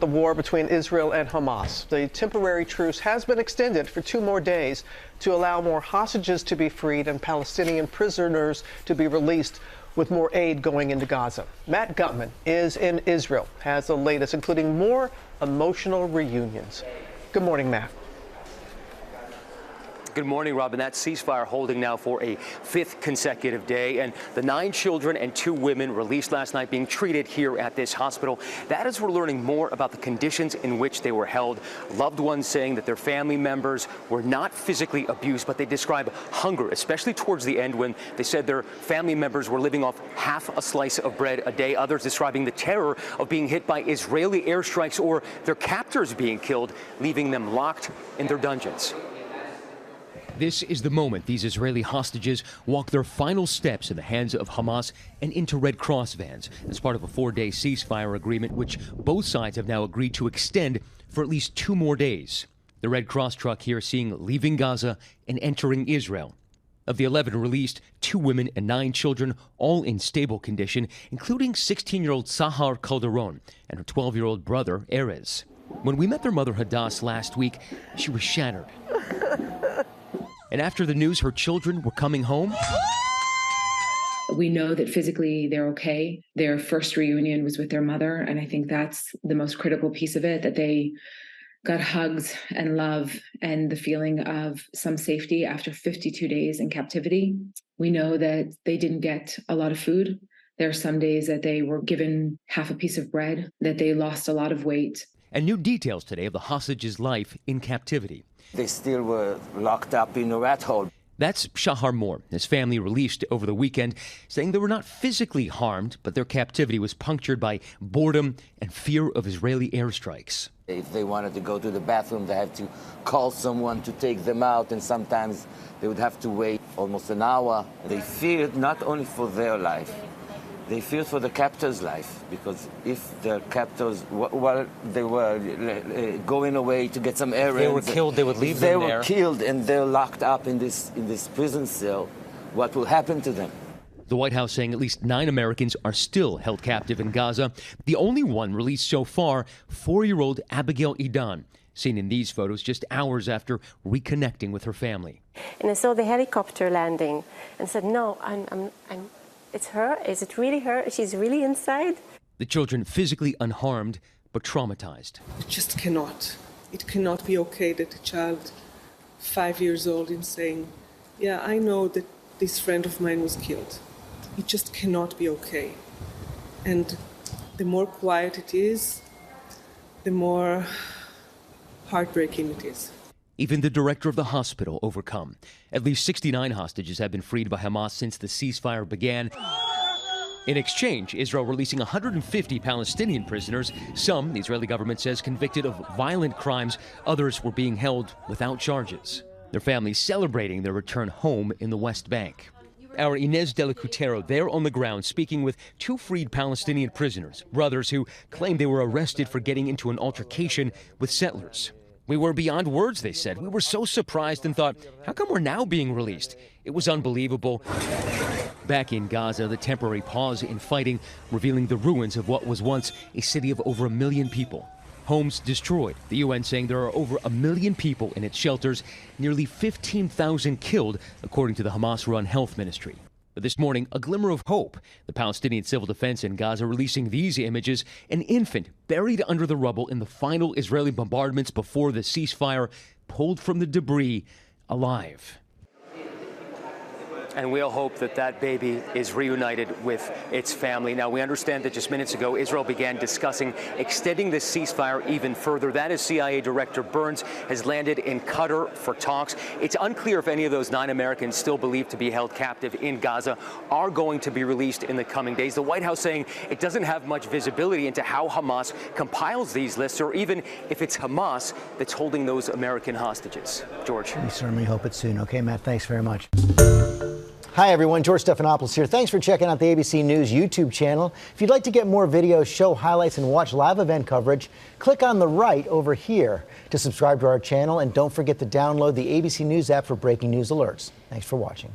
The war between Israel and Hamas. The temporary truce has been extended for 2 more days to allow more hostages to be freed and Palestinian prisoners to be released, with more aid going into Gaza. Matt Gutman is in Israel, has the latest, including more emotional reunions. Good morning, Matt. Good morning, Robin. That ceasefire holding now for a 5th consecutive day, and the 9 children and 2 women released last night being treated here at this hospital. That is, we're learning more about the conditions in which they were held. Loved ones saying that their family members were not physically abused, but they describe hunger, especially towards the end when they said their family members were living off half a slice of bread a day. Others describing the terror of being hit by Israeli airstrikes or their captors being killed, leaving them locked in their dungeons. This is the moment these Israeli hostages walk their final steps in the hands of Hamas and into Red Cross vans as part of a 4-day ceasefire agreement, which both sides have now agreed to extend for at least 2 more days. The Red Cross truck here seeing leaving Gaza and entering Israel. Of the 11 released, 2 women and 9 children, all in stable condition, including 16-year-old Sahar Calderon and her 12-year-old brother, Erez. When we met their mother, Hadass, last week, she was shattered. And after the news her children were coming home, we know that physically they're okay. Their first reunion was with their mother, and I think that's the most critical piece of it, that they got hugs and love and the feeling of some safety after 52 days in captivity. We know that they didn't get a lot of food. There are some days that they were given half a piece of bread, that they lost a lot of weight. And new details today of the hostages' life in captivity. They still were locked up in a rat hole. That's Shahar Moore, his family released over the weekend, saying they were not physically harmed, but their captivity was punctured by boredom and fear of Israeli airstrikes. If they wanted to go to the bathroom, they had to call someone to take them out, and sometimes they would have to wait almost an hour. They feared not only for their life, they feared for the captors' life, because if their captors, while they were going away to get some errands, they were killed, they would leave them there. They were killed and they're locked up in this prison cell. What will happen to them? The White House saying at least 9 Americans are still held captive in Gaza. The only one released so far, 4-year-old Abigail Idan, seen in these photos just hours after reconnecting with her family. And I saw the helicopter landing and said, no, it's her. Is it really her? She's really inside. The children physically unharmed, but traumatized. It just cannot. It cannot be okay that a child 5 years old is saying, yeah, I know that this friend of mine was killed. It just cannot be okay. And the more quiet it is, the more heartbreaking it is. Even the director of the hospital overcome. At least 69 hostages have been freed by Hamas since the ceasefire began. In exchange, Israel releasing 150 Palestinian prisoners. Some, the Israeli government says, convicted of violent crimes. Others were being held without charges. Their families celebrating their return home in the West Bank. Our Inez de la Cutero there on the ground speaking with 2 freed Palestinian prisoners, brothers who claimed they were arrested for getting into an altercation with settlers. We were beyond words, they said. We were so surprised and thought, how come we're now being released? It was unbelievable. Back in Gaza, the temporary pause in fighting, revealing the ruins of what was once a city of over 1 million people. Homes destroyed. The UN saying there are over 1 million people in its shelters, nearly 15,000 killed, according to the Hamas-run health ministry. But this morning, a glimmer of hope. The Palestinian Civil Defense in Gaza releasing these images. An infant buried under the rubble in the final Israeli bombardments before the ceasefire, pulled from the debris, alive. And we'll hope that that baby is reunited with its family. Now, we understand that just minutes ago, Israel began discussing extending this ceasefire even further. That is, CIA Director Burns has landed in Qatar for talks. It's unclear if any of those 9 Americans still believed to be held captive in Gaza are going to be released in the coming days. The White House saying it doesn't have much visibility into how Hamas compiles these lists, or even if it's Hamas that's holding those American hostages. George. We certainly hope it's soon. Okay, Matt, thanks very much. Hi, everyone. George Stephanopoulos here. Thanks for checking out the ABC News YouTube channel. If you'd like to get more videos, show highlights, and watch live event coverage, click on the right over here to subscribe to our channel. And don't forget to download the ABC News app for breaking news alerts. Thanks for watching.